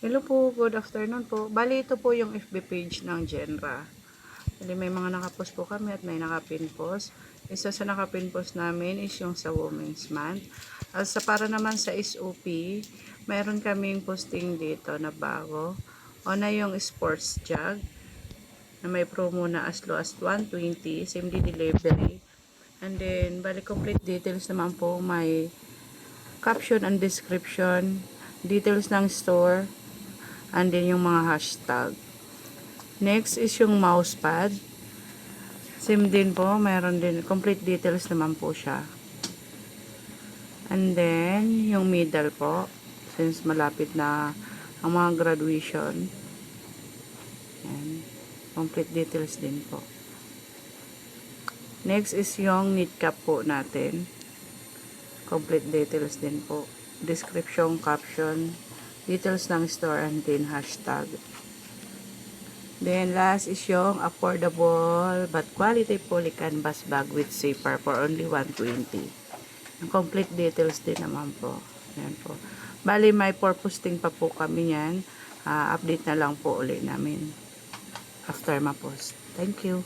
Hello po, good afternoon po. Bali ito po yung FB page ng Genra. Bali may mga nakapost po kami at may nakapin post. Isa sa nakapin post namin is yung sa Women's Month. At sa para naman sa SOP, mayroon kaming posting dito na bago. Una yung sports jug na may promo na as low as 120, same day delivery. And then, bali complete details naman po, may caption and description, details ng store, and then yung mga hashtag. Next is yung mousepad. Same din po, mayroon din, complete details naman po siya. And then, yung middle po, since malapit na ang mga graduation. Yan, complete details din po. Next is yung knit cap po natin. Complete details din po. Description, caption, details ng store, and then hashtag. Then, last is yung affordable but quality poly canvas bag with zipper for only 120. Yung complete details din naman po. Yan po. Bali, may posting pa po kami yan. Update na lang po ulit namin after ma-post. Thank you.